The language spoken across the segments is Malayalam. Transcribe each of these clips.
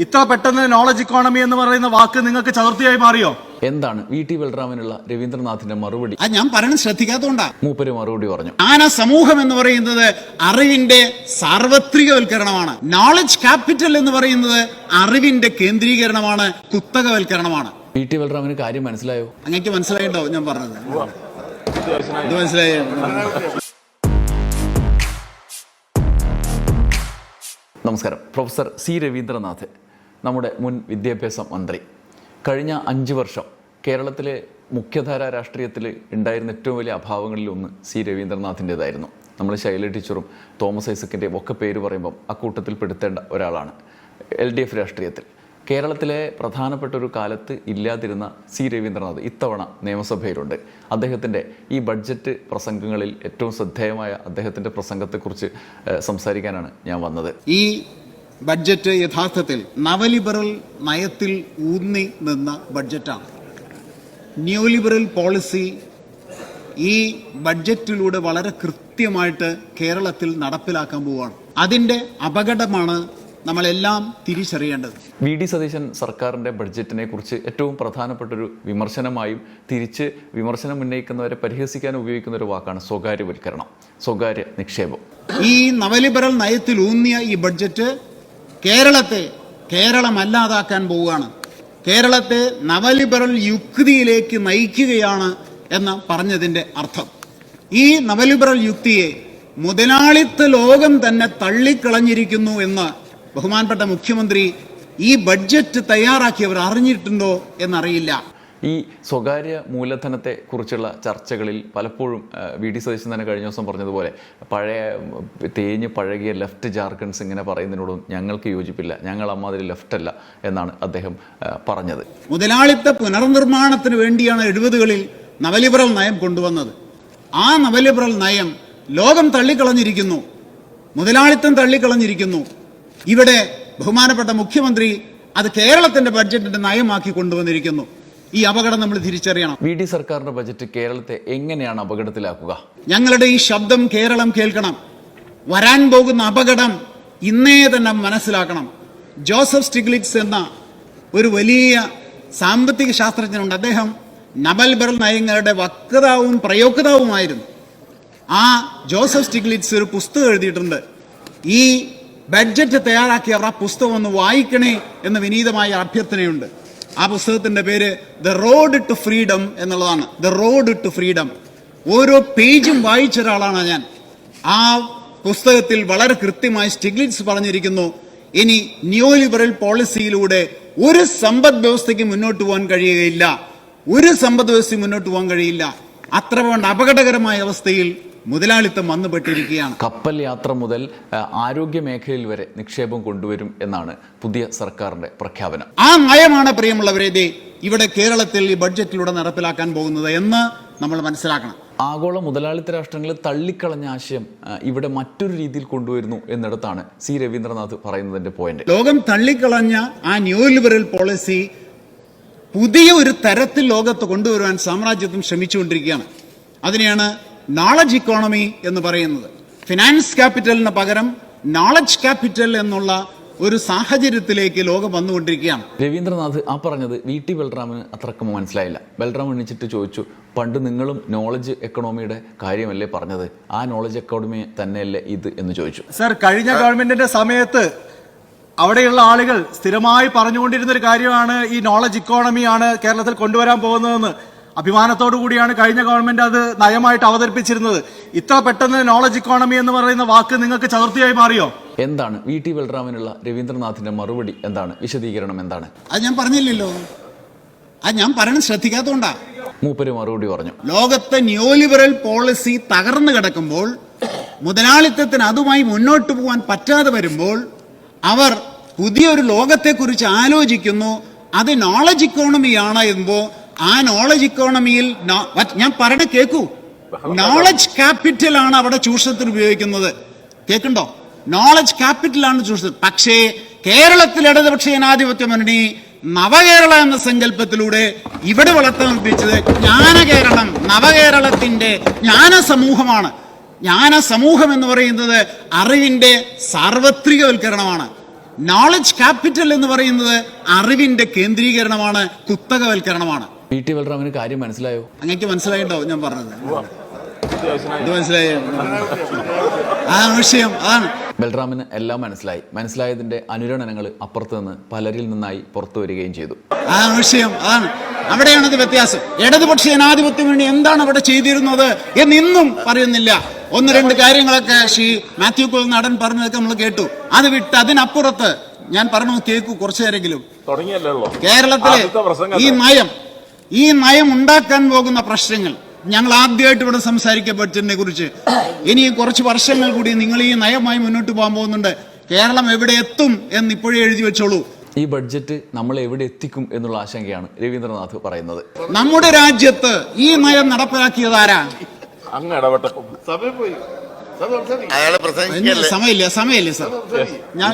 ഇത്ര പെട്ടെന്ന് നോളജ് ഇക്കോണമി എന്ന് പറയുന്ന വാക്ക് നിങ്ങൾക്ക് ചതുർത്ഥിയായി മാറിയോ? എന്താണ് VT ബൽറാമിനുള്ള രവീന്ദ്രനാഥിന്റെ മറുപടി? ഞാൻ പറയുന്നത് ശ്രദ്ധിക്കാത്തതുകൊണ്ടാ. മൂപ്പര് മറുപടി പറഞ്ഞു. സമൂഹം എന്ന് പറയുന്നത് അറിവിന്റെ സാർവത്രികവൽക്കരണമാണ്. നോളജ് ക്യാപിറ്റൽ എന്ന് പറയുന്നത് അറിവിന്റെ കേന്ദ്രീകരണമാണ്, കുത്തകവൽക്കരണമാണ്. VT ബൽറാമിന് കാര്യം മനസ്സിലായോ? അങ്ങേക്ക് മനസ്സിലായിട്ടോ ഞാൻ പറഞ്ഞത്? ഇത് മനസ്സിലായോ? നമസ്കാരം. പ്രൊഫസർ C രവീന്ദ്രനാഥ്, നമ്മുടെ മുൻ വിദ്യാഭ്യാസ മന്ത്രി. കഴിഞ്ഞ 5 വർഷം കേരളത്തിലെ മുഖ്യധാരാ രാഷ്ട്രീയത്തിൽ ഉണ്ടായിരുന്ന ഏറ്റവും വലിയ അഭാവങ്ങളിലൊന്ന് C രവീന്ദ്രനാഥിൻ്റെതായിരുന്നു. നമ്മൾ ശൈല ടീച്ചറും തോമസ് ഐസക്കിൻ്റെയും ഒക്കെ പേര് പറയുമ്പം അക്കൂട്ടത്തിൽ പെടുത്തേണ്ട ഒരാളാണ്. LDF രാഷ്ട്രീയത്തിൽ കേരളത്തിലെ പ്രധാനപ്പെട്ട ഒരു കാലത്ത് ഇല്ലാതിരുന്ന C രവീന്ദ്രനാഥ് ഇത്തവണ നിയമസഭയിലുണ്ട്. അദ്ദേഹത്തിൻ്റെ ഈ ബഡ്ജറ്റ് പ്രസംഗങ്ങളിൽ ഏറ്റവും ശ്രദ്ധേയമായ അദ്ദേഹത്തിൻ്റെ പ്രസംഗത്തെക്കുറിച്ച് സംസാരിക്കാനാണ് ഞാൻ വന്നത്. ഈ ബഡ്ജറ്റ് യഥാർത്ഥത്തിൽ നവലിബറൽ നയത്തിൽ ഊന്നി നിന്ന ബഡ്ജറ്റാണ്. ന്യൂ ലിബറൽ പോളിസി ഈ ബഡ്ജറ്റിലൂടെ വളരെ കൃത്യമായിട്ട് കേരളത്തിൽ നടപ്പിലാക്കാൻ പോവുകയാണ്. അതിൻ്റെ അപകടമാണ് നമ്മളെല്ലാം തിരിച്ചറിയേണ്ടത്. VD സതീശൻ സർക്കാരിൻ്റെ ബഡ്ജറ്റിനെ കുറിച്ച് ഏറ്റവും പ്രധാനപ്പെട്ടൊരു വിമർശനമായും തിരിച്ച് വിമർശനം ഉന്നയിക്കുന്നവരെ പരിഹസിക്കാൻ ഉപയോഗിക്കുന്ന ഒരു വാക്കാണ് സ്വകാര്യവൽക്കരണം, സ്വകാര്യ നിക്ഷേപം. ഈ നവലിബറൽ നയത്തിൽ ഊന്നിയ ഈ ബഡ്ജറ്റ് കേരളത്തെ കേരളമല്ലാതാക്കാൻ പോവുകയാണ്. കേരളത്തെ നവലിബറൽ യുക്തിയിലേക്ക് നയിക്കുകയാണ് എന്ന് പറഞ്ഞതിൻ്റെ അർത്ഥം, ഈ നവലിബറൽ യുക്തിയെ മുതലാളിത്ത ലോകം തന്നെ തള്ളിക്കളഞ്ഞിരിക്കുന്നു എന്ന് ബഹുമാനപ്പെട്ട മുഖ്യമന്ത്രി ഈ ബഡ്ജറ്റ് തയ്യാറാക്കിയവർ അറിഞ്ഞിട്ടുണ്ടോ എന്നറിയില്ല. ഈ സ്വകാര്യ മൂലധനത്തെ കുറിച്ചുള്ള ചർച്ചകളിൽ പലപ്പോഴും VD സതീശൻ തന്നെ കഴിഞ്ഞ ദിവസം പറഞ്ഞതുപോലെ തേഞ്ഞ് പഴകിയ ലെഫ്റ്റ് ജാർഗൺസ് ഇങ്ങനെ പറയുന്നതിനോടും ഞങ്ങൾക്ക് യോജിപ്പില്ല, ഞങ്ങൾ അമ്മാതിരി ലെഫ്റ്റ് അല്ല എന്നാണ് അദ്ദേഹം പറഞ്ഞത്. മുതലാളിത്ത പുനർനിർമ്മാണത്തിന് വേണ്ടിയാണ് 70കളിൽ നവലിബറൽ നയം കൊണ്ടുവന്നത്. ആ നവലിബറൽ നയം ലോകം തള്ളിക്കളഞ്ഞിരിക്കുന്നു, മുതലാളിത്തം തള്ളിക്കളഞ്ഞിരിക്കുന്നു. ഇവിടെ ബഹുമാനപ്പെട്ട മുഖ്യമന്ത്രി അത് കേരളത്തിന്റെ ബഡ്ജറ്റിന്റെ നയമാക്കി കൊണ്ടുവന്നിരിക്കുന്നു. ഈ അപകടം നമ്മൾ തിരിച്ചറിയണം. VD സർക്കാരിന്റെ ബഡ്ജറ്റ് കേരളത്തെ എങ്ങനെയാണ് അപകടത്തിലാക്കുക? ഞങ്ങളുടെ ഈ ശബ്ദം കേരളം കേൾക്കണം. വരാൻ പോകുന്ന അപകടം ഇന്നേ തന്നെ മനസ്സിലാക്കണം. ജോസഫ് സ്റ്റിഗ്ലിറ്റ്സ് എന്ന ഒരു വലിയ സാമ്പത്തിക ശാസ്ത്രജ്ഞനുണ്ട്. അദ്ദേഹം നവലിബറൽ നയങ്ങളുടെ വക്താവും പ്രയോക്താവുമായിരുന്നു. ആ ജോസഫ് സ്റ്റിഗ്ലിറ്റ്സ് ഒരു പുസ്തകം എഴുതിയിട്ടുണ്ട്. ഈ ബഡ്ജറ്റ് തയ്യാറാക്കിയവർ ആ പുസ്തകം ഒന്ന് വായിക്കണേ എന്ന വിനീതമായ അഭ്യർത്ഥനയുണ്ട്. ആ പുസ്തകത്തിന്റെ പേര് ദ റോഡ് ടു ഫ്രീഡം എന്നുള്ളതാണ്. The road to freedom. ഓരോ പേജും വായിച്ച ഒരാളാണ് ഞാൻ. ആ പുസ്തകത്തിൽ വളരെ കൃത്യമായി സ്റ്റിഗ്ലിറ്റ്സ് പറഞ്ഞിരിക്കുന്നു, ഇനി ന്യൂ ലിബറൽ പോളിസിയിലൂടെ ഒരു സമ്പദ് വ്യവസ്ഥയ്ക്ക് മുന്നോട്ട് പോകാൻ കഴിയുകയില്ല, ഒരു സമ്പദ് വ്യവസ്ഥ മുന്നോട്ട് പോകാൻ കഴിയില്ല. അത്ര കൊണ്ട് അപകടകരമായ അവസ്ഥയിൽ മുതലാളിത്തം വന്നുപെട്ടിരിക്കുകയാണ്. കപ്പൽ യാത്ര മുതൽ ആരോഗ്യ മേഖലയിൽ വരെ നിക്ഷേപം കൊണ്ടുവരും എന്നാണ് പുതിയ സർക്കാരിന്റെ പ്രഖ്യാപനം. ആ നയമാണ് പ്രിയമുള്ളവരെ ഇവിടെ കേരളത്തിൽ ഈ ബഡ്ജറ്റിലൂടെ നടപ്പിലാക്കാൻ പോകുന്നത് എന്ന് നമ്മൾ മനസ്സിലാക്കണം. ആഗോള മുതലാളിത്ത രാഷ്ട്രങ്ങളിൽ തള്ളിക്കളഞ്ഞ ആശയം ഇവിടെ മറ്റൊരു രീതിയിൽ കൊണ്ടുവരുന്നു എന്നിടത്താണ് C രവീന്ദ്രനാഥ് പറയുന്നതിന്റെ പോയിന്റ്. ലോകം തള്ളിക്കളഞ്ഞ ആ ന്യൂ ലിബറൽ പോളിസി പുതിയ ഒരു തരത്തിൽ ലോകത്ത് കൊണ്ടുവരുവാൻ സാമ്രാജ്യത്വം ശ്രമിച്ചുകൊണ്ടിരിക്കുകയാണ്. അതിനെയാണ് നോളജ് ഇക്കോണമി എന്ന് പറയുന്നത്. ഫിനാൻസ് ക്യാപിറ്റലിന് പകരം നോളജ് ക്യാപിറ്റൽ എന്നുള്ള ഒരു സാഹചര്യത്തിലേക്ക് ലോകം വന്നുകൊണ്ടിരിക്കുകയാണ്. രവീന്ദ്രനാഥ് ആ പറഞ്ഞത് VT ബൽറാമിന് അത്രക്കും മനസ്സിലായില്ല. ബൽറാം എണ്ണിച്ചിട്ട് ചോദിച്ചു, പണ്ട് നിങ്ങളും നോളജ് എക്കണോമിയുടെ കാര്യമല്ലേ പറഞ്ഞത്, ആ നോളജ് എക്കോണമി തന്നെയല്ലേ ഇത് എന്ന് ചോദിച്ചു. സർ, കഴിഞ്ഞ ഗവൺമെന്റിന്റെ സമയത്ത് അവിടെയുള്ള ആളുകൾ സ്ഥിരമായി പറഞ്ഞുകൊണ്ടിരുന്ന ഒരു കാര്യമാണ് ഈ നോളജ് ഇക്കോണമിയാണ് കേരളത്തിൽ കൊണ്ടുവരാൻ പോകുന്നതെന്ന്. അഭിമാനത്തോടു കൂടിയാണ് കഴിഞ്ഞ ഗവൺമെന്റ് അത് നയമായിട്ട് അവതരിപ്പിച്ചിരുന്നത്. ഇത്ര പെട്ടെന്ന് നോളജ് ഇക്കോണമി എന്ന് പറയുന്ന വാക്ക് നിങ്ങൾക്ക് ചതുർത്ഥിയായി മാറിയോ? എന്താണ് VT ബൽറാമിനുള്ള രവീന്ദ്രനാഥിന്റെ മറുപടി? എന്താണ് വിശദീകരണം? എന്താണ്? അത് ഞാൻ പറഞ്ഞില്ലല്ലോ. അത് ഞാൻ പറയുന്നത് ശ്രദ്ധിക്കാത്തതുകൊണ്ടാ. മൂപ്പര് മറുപടി പറഞ്ഞു. ലോകത്തെ ന്യൂ ലിബറൽ പോളിസി തകർന്നു കിടക്കുമ്പോൾ, മുതലാളിത്തത്തിന് അതുമായി മുന്നോട്ട് പോകാൻ പറ്റാതെ വരുമ്പോൾ അവർ പുതിയൊരു ലോകത്തെക്കുറിച്ച് ആലോചിക്കുന്നു. അത് നോളജ് ഇക്കോണമിയാണ് എന്നുമ്പോൾ ആ നോളജ് ഇക്കോണമിയിൽ ഞാൻ പറയണ കേൾക്കൂ, നോളജ് ക്യാപിറ്റൽ ആണ് അവിടെ ചൂഷണത്തിന് ഉപയോഗിക്കുന്നത്. കേൾക്കുണ്ടോ? നോളജ് ക്യാപിറ്റൽ ആണ് ചൂഷണം. പക്ഷേ കേരളത്തിൽ ഇടതുപക്ഷ ജനാധിപത്യ മുന്നണി നവകേരള എന്ന സങ്കല്പത്തിലൂടെ ഇവിടെ വളർത്താൻ ഉദ്ദേശിച്ചത് ജ്ഞാനകേരളം, നവകേരളത്തിന്റെ ജ്ഞാന സമൂഹമാണ്. ജ്ഞാന സമൂഹം എന്ന് പറയുന്നത് അറിവിന്റെ സാർവത്രികവൽക്കരണമാണ്. നോളജ് ക്യാപിറ്റൽ എന്ന് പറയുന്നത് അറിവിന്റെ കേന്ദ്രീകരണമാണ്, കുത്തകവൽക്കരണമാണ്. PT ബൽറാമിന് കാര്യം മനസ്സിലായോ? അങ്ങേക്ക് മനസ്സിലായിട്ടോ ഞാൻ പറഞ്ഞത്? ഇത് മനസ്സിലായോ? ആ വിഷയം അതാണ്. ബൽറാമിന് എല്ലാം മനസ്സിലായതിന്റെ അനുരണനങ്ങൾ അപ്പുറത്ത് നിന്ന് പലരിൽ നിന്നായി പുറത്തു വരികയും ചെയ്തു. ആ വിഷയം അതാണ്. അവിടെയാണ് ഇത് വ്യത്യാസം. ഇടതുപക്ഷ ജനാധിപത്യം വേണ്ടി എന്താണ് അവിടെ ചെയ്തിരുന്നത് എന്നിന്നും പറയുന്നില്ല. ഒന്ന് രണ്ട് കാര്യങ്ങളൊക്കെ ശ്രീ മാത്യു കുൾ നടൻ പറഞ്ഞതൊക്കെ നമ്മൾ കേട്ടു. അത് വിട്ട് അതിനപ്പുറത്ത് ഞാൻ പറഞ്ഞു കേൾക്കൂ കുറച്ചു നേരെങ്കിലും. കേരളത്തിലെ ഈ നയം ഉണ്ടാക്കാൻ പോകുന്ന പ്രശ്നങ്ങൾ ഞങ്ങൾ ആദ്യമായിട്ട് ഇവിടെ സംസാരിക്കപ്പെട്ടതിനെ കുറിച്ച് ഇനി കുറച്ച് വർഷങ്ങൾ കൂടി നിങ്ങൾ ഈ നയമായി മുന്നോട്ട് പോകാൻ പോകുന്നുണ്ട്. കേരളം എവിടെ എത്തും എന്ന് ഇപ്പോഴേ എഴുതി വെച്ചോളൂ. ഈ ബഡ്ജറ്റ് നമ്മളെ എവിടെ എത്തിക്കും എന്നുള്ള ആശങ്കയാണ് രവീന്ദ്രനാഥ് പറയുന്നത്. നമ്മുടെ രാജ്യത്ത് ഈ നയം നടപ്പിലാക്കിയത് ആരാ? സമയമില്ല സാർ, ഞാൻ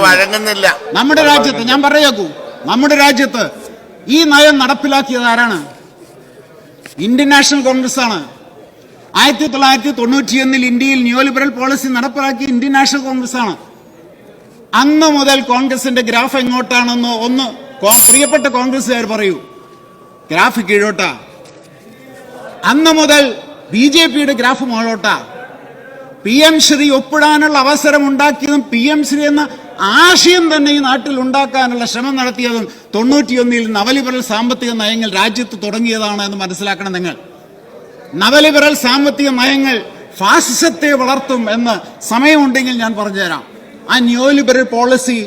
വഴങ്ങുന്നില്ല. നമ്മുടെ രാജ്യത്ത് ഞാൻ പറയാക്കൂ, നമ്മുടെ രാജ്യത്ത് ഈ നയം നടപ്പിലാക്കിയത് ആരാണ്? ഇന്ത്യൻ നാഷണൽ കോൺഗ്രസ് ആണ്. 1991 ഇന്ത്യയിൽ ന്യൂ ലിബറൽ പോളിസി നടപ്പിലാക്കിയ ഇന്ത്യൻ നാഷണൽ കോൺഗ്രസ് ആണ്. അന്ന് മുതൽ കോൺഗ്രസിന്റെ ഗ്രാഫ് എങ്ങോട്ടാണെന്ന് ഒന്ന് പ്രിയപ്പെട്ട കോൺഗ്രസുകാർ പറയൂ. ഗ്രാഫ് കീഴോട്ടാ. അന്ന് മുതൽ BJPയുടെ ഗ്രാഫ് മുകളോട്ടാ. PM ശ്രീ ഒപ്പിടാനുള്ള അവസരം ഉണ്ടാക്കിയതും PM ശ്രീ എന്ന ആശയം തന്നെ ഈ നാട്ടിൽ ഉണ്ടാക്കാനുള്ള ശ്രമം നടത്തിയതും 91 നവലിബറൽ സാമ്പത്തിക നയങ്ങൾ രാജ്യത്ത് തുടങ്ങിയതാണ് എന്ന് മനസ്സിലാക്കണം നിങ്ങൾ. നവലിബറൽ സാമ്പത്തിക നയങ്ങൾ ഫാസിസത്തെ വളർത്തും എന്ന് സമയമുണ്ടെങ്കിൽ ഞാൻ പറഞ്ഞുതരാം. ആ ന്യൂ ലിബറൽ പോളിസി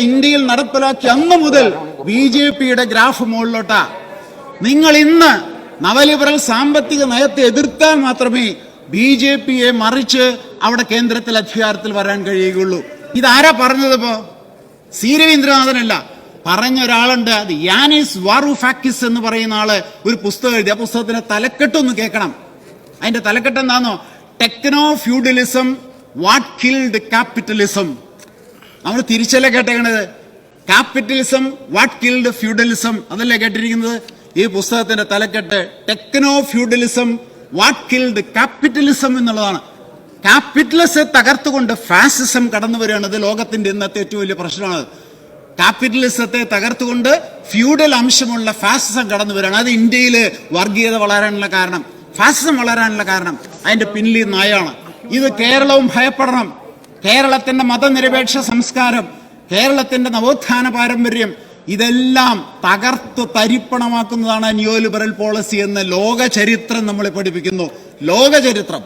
ഇന്ത്യയിൽ നടപ്പിലാക്കി അന്ന് മുതൽ BJPയുടെ ഗ്രാഫ് മുകളിലോട്ടാ. നിങ്ങൾ ഇന്ന് നവലിബറൽ സാമ്പത്തിക നയത്തെ എതിർത്താൽ മാത്രമേ BJPയെ മറിച്ച് അവിടെ കേന്ദ്രത്തിൽ അധികാരത്തിൽ വരാൻ കഴിയുകയുള്ളൂ. ഇതാരാ പറഞ്ഞത്? ഇപ്പോ സി രവീന്ദ്രനാഥനല്ല, പറഞ്ഞ ഒരാളുണ്ട്. അത് യാനിസ് വാറൂഫാക്കിസ് എന്ന് പറയുന്ന ആള് ഒരു പുസ്തകം എഴുതി. ആ പുസ്തകത്തിന്റെ തലക്കെട്ടൊന്ന് കേൾക്കണം. അതിന്റെ തലക്കെട്ട് എന്താണോ? Techno feudalism what killed capitalism. നമ്മൾ തിരിച്ചല്ലേ കേട്ടേക്കണത്? ക്യാപിറ്റലിസം വാട്ട് കിൽഡ് ഫ്യൂഡലിസം അതല്ലേ കേട്ടിരിക്കുന്നത്? ഈ പുസ്തകത്തിന്റെ തലക്കെട്ട് techno feudalism what killed capitalism എന്നുള്ളതാണ്. ക്യാപിറ്റലിസത്തെ തകർത്തുകൊണ്ട് ഫാസിസം കടന്നു വരികയാണ്. ഇത് ലോകത്തിന്റെ ഇന്നത്തെ ഏറ്റവും വലിയ പ്രശ്നമാണ്. ക്യാപിറ്റലിസത്തെ തകർത്തുകൊണ്ട് ഫ്യൂഡൽ അംശമുള്ള ഫാസിസം കടന്നു വരികയാണ്. അത് ഇന്ത്യയിൽ വർഗീയത വളരാനുള്ള കാരണം, ഫാസിസം വളരാനുള്ള കാരണം അതിന്റെ പിന്നിൽ നയമാണ്. ഇത് കേരളവും ഭയപ്പെടണം. കേരളത്തിന്റെ മതനിരപേക്ഷ സംസ്കാരം, കേരളത്തിന്റെ നവോത്ഥാന പാരമ്പര്യം ഇതെല്ലാം തകർത്തു തരിപ്പണമാക്കുന്നതാണ് ന്യൂ ലിബറൽ പോളിസി എന്ന് ലോക ചരിത്രം നമ്മളെ പഠിപ്പിക്കുന്നു. ലോക ചരിത്രം.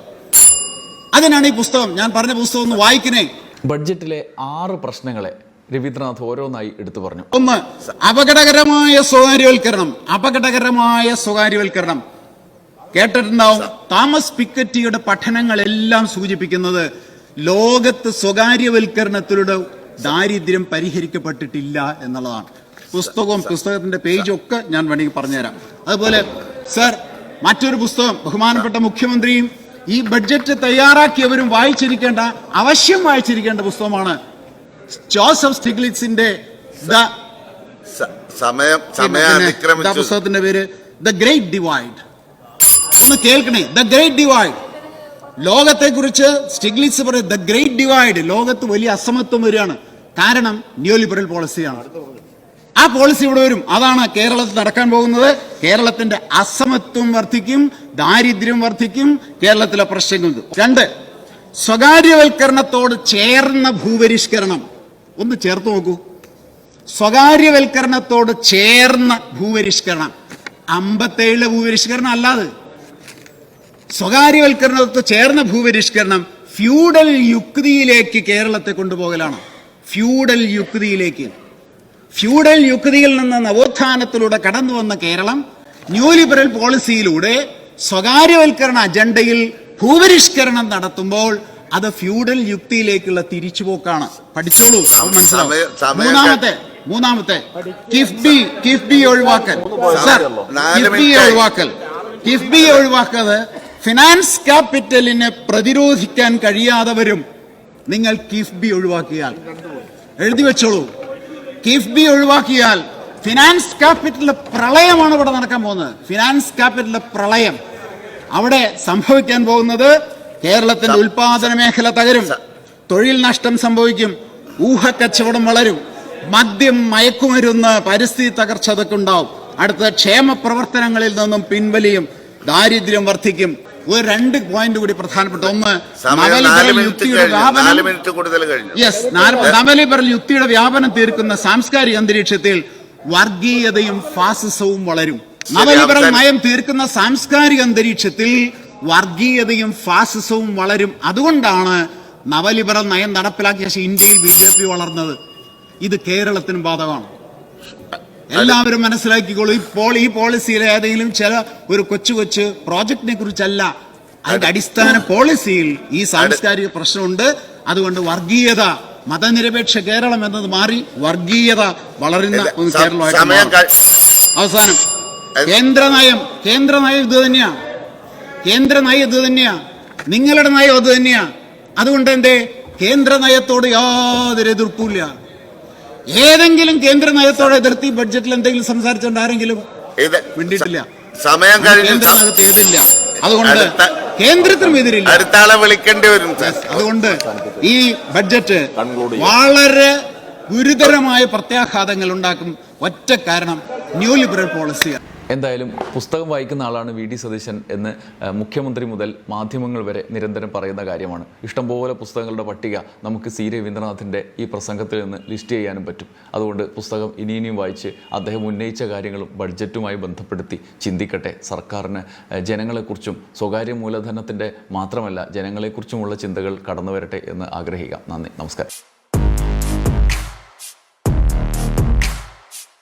അതിനാണ് ഈ പുസ്തകം. ഞാൻ പറഞ്ഞ പുസ്തകം ഒന്ന് വായിക്കണേ. ബഡ്ജറ്റിലെ 6 പ്രശ്നങ്ങളെ രവീന്ദ്രനാഥ് ഓരോന്നായി എടുത്തു പറഞ്ഞു. ഒന്ന്, അപകടകരമായ സ്വകാര്യവൽക്കരണം. കേട്ടിട്ടുണ്ടാവും. തോമസ് പിക്കറ്റിയുടെ പഠനങ്ങളെല്ലാം സൂചിപ്പിക്കുന്നത് ലോകത്ത് സ്വകാര്യവൽക്കരണത്തിലൂടെ ദാരിദ്ര്യം പരിഹരിക്കപ്പെട്ടിട്ടില്ല എന്നുള്ളതാണ്. പുസ്തകത്തിന്റെ പേജും ഒക്കെ ഞാൻ വേണമെങ്കിൽ പറഞ്ഞുതരാം. അതുപോലെ സർ, മറ്റൊരു പുസ്തകം ബഹുമാനപ്പെട്ട മുഖ്യമന്ത്രിയും ഈ ബഡ്ജറ്റ് തയ്യാറാക്കിയവരും അവശ്യം വായിച്ചിരിക്കേണ്ട പുസ്തകമാണ് ജോസഫ് സ്റ്റിഗ്ലിറ്റ്സിന്റെ പുസ്തകത്തിന്റെ പേര് ദ ഗ്രേറ്റ് ഡിവൈഡ്. ഒന്ന് കേൾക്കണേ, ദ ഗ്രേറ്റ് ഡിവൈഡ്. ലോകത്തെ കുറിച്ച് സ്റ്റിഗ്ലിറ്റ്സ് പറയും ദ ഗ്രേറ്റ് ഡിവൈഡ്. ലോകത്ത് വലിയ അസമത്വം വരികയാണ്. കാരണം ന്യൂ ലിബറൽ പോളിസിയാണ്. ആ പോളിസി ഇവിടെ വരും. അതാണ് കേരളത്തിൽ നടക്കാൻ പോകുന്നത്. കേരളത്തിന്റെ അസമത്വം വർദ്ധിക്കും, ദാരിദ്ര്യം വർദ്ധിക്കും, കേരളത്തിലെ പ്രശ്നങ്ങൾ. 2, സ്വകാര്യവൽക്കരണത്തോട് ചേർന്ന ഭൂപരിഷ്കരണം. ഒന്ന് ചേർത്ത് നോക്കൂ. സ്വകാര്യവൽക്കരണത്തോട് ചേർന്ന ഭൂപരിഷ്കരണം. 57 ഭൂപരിഷ്കരണം അല്ലാതെ സ്വകാര്യവൽക്കരണത്തോട് ചേർന്ന ഭൂപരിഷ്കരണം ഫ്യൂഡൽ യുക്തിയിലേക്ക് കേരളത്തെ കൊണ്ടുപോകലാണ്. ഫ്യൂഡൽ യുക്തിയിൽ നിന്ന് നവോത്ഥാനത്തിലൂടെ കടന്നു വന്ന കേരളം ന്യൂ ലിബറൽ പോളിസിയിലൂടെ സ്വകാര്യവൽക്കരണ അജണ്ടയിൽ ഭൂപരിഷ്കരണം നടത്തുമ്പോൾ അത് ഫ്യൂഡൽ യുക്തിയിലേക്കുള്ള തിരിച്ചുപോക്കാണ്. പഠിച്ചോളൂ, മനസ്സിലാവും. മൂന്നാമത്തെ കിഫ്ബി ഒഴിവാക്കൽ. സർ, കിഫ്ബി ഒഴിവാക്കത് ഫിനാൻസ് ക്യാപിറ്റലിനെ പ്രതിരോധിക്കാൻ കഴിയാതെ വരും. നിങ്ങൾ കിഫ്ബി ഒഴിവാക്കിയാൽ, എഴുതി വെച്ചോളൂ, കിഫ്ബി ഒഴിവാക്കിയാൽ ഫിനാൻസ് ക്യാപിറ്റലിലെ പ്രളയമാണ് ഇവിടെ നടക്കാൻ പോകുന്നത്. ഫിനാൻസ് ക്യാപിറ്റലിലെ പ്രളയം. അവിടെ സംഭവിക്കാൻ പോകുന്നത് കേരളത്തിന്റെ ഉൽപാദന മേഖല തകരും, തൊഴിൽ നഷ്ടം സംഭവിക്കും, ഊഹക്കച്ചവടം വളരും, മദ്യം, മയക്കുമരുന്ന്, പരിസ്ഥിതി തകർച്ച അതൊക്കെ ഉണ്ടാവും. അടുത്ത ക്ഷേമ പ്രവർത്തനങ്ങളിൽ നിന്നും പിൻവലിയും, ദാരിദ്ര്യം വർദ്ധിക്കും. ഒരു 2 പോയിന്റ് കൂടി പ്രധാനപ്പെട്ട ഒന്ന്, നവലിബറൽ യുക്തിയുടെ വ്യാപനം തീർക്കുന്ന സാംസ്കാരിക അന്തരീക്ഷത്തിൽ വർഗീയതയും ഫാസിസവും വളരും. നവലിബറൽ നയം തീർക്കുന്ന സാംസ്കാരിക അന്തരീക്ഷത്തിൽ വർഗീയതയും ഫാസിസവും വളരും. അതുകൊണ്ടാണ് നവലിബറൽ നയം നടപ്പിലാക്കിയ ശേഷം ഇന്ത്യയിൽ BJP വളർന്നത്. ഇത് കേരളത്തിനും ബാധകമാണ്. എല്ലാവരും മനസ്സിലാക്കിക്കോളൂ. ഇപ്പോൾ ഈ പോളിസിയിലെ ഏതെങ്കിലും ചില ഒരു കൊച്ചു പ്രോജക്റ്റിനെ കുറിച്ചല്ല, അതിന്റെ അടിസ്ഥാന പോളിസിയിൽ ഈ സാംസ്കാരിക പ്രശ്നമുണ്ട്. അതുകൊണ്ട് വർഗീയത, മതനിരപേക്ഷ കേരളം എന്നത് മാറി വർഗീയത വളരുന്ന ഒരു കേരളമായിട്ട്. അവസാനം കേന്ദ്ര നയം ഇത് തന്നെയാ. കേന്ദ്ര നയം ഇത് തന്നെയാ, നിങ്ങളുടെ നയം അത് തന്നെയാ. അതുകൊണ്ട് എന്തേ കേന്ദ്ര നയത്തോട് യാതൊരു എതിർപ്പില്ല. ഏതെങ്കിലും കേന്ദ്ര നയത്തോടെ എതിർത്തി ബഡ്ജറ്റിൽ എന്തെങ്കിലും സംസാരിച്ചുകൊണ്ട് ആരെങ്കിലും വേണ്ടിയിട്ടില്ല. കേന്ദ്രനകത്ത് എതിരില്ല. അതുകൊണ്ട് കേന്ദ്രത്തിനും എതിരില്ല. വിളിക്കേണ്ടി വരും. അതുകൊണ്ട് ഈ ബഡ്ജറ്റ് വളരെ ഗുരുതരമായ പ്രത്യാഘാതങ്ങൾ ഉണ്ടാക്കും. ഒറ്റ കാരണം ന്യൂ ലിബറൽ പോളിസിയാണ്. എന്തായാലും പുസ്തകം വായിക്കുന്ന ആളാണ് VD സതീശൻ എന്ന് മുഖ്യമന്ത്രി മുതൽ മാധ്യമങ്ങൾ വരെ നിരന്തരം പറയുന്ന കാര്യമാണ്. ഇഷ്ടംപോലെ പുസ്തകങ്ങളുടെ പട്ടിക നമുക്ക് C രവീന്ദ്രനാഥിൻ്റെ ഈ പ്രസംഗത്തിൽ നിന്ന് ലിസ്റ്റ് ചെയ്യാനും പറ്റും. അതുകൊണ്ട് പുസ്തകം ഇനിയും വായിച്ച് അദ്ദേഹം ഉന്നയിച്ച കാര്യങ്ങളും ബഡ്ജറ്റുമായി ബന്ധപ്പെടുത്തി ചിന്തിക്കട്ടെ. സർക്കാരിന് ജനങ്ങളെക്കുറിച്ചും സ്വകാര്യ മൂലധനത്തിൻ്റെ മാത്രമല്ല ജനങ്ങളെക്കുറിച്ചുമുള്ള ചിന്തകൾ കടന്നു വരട്ടെ എന്ന് ആഗ്രഹിക്കാം. നന്ദി, നമസ്കാരം.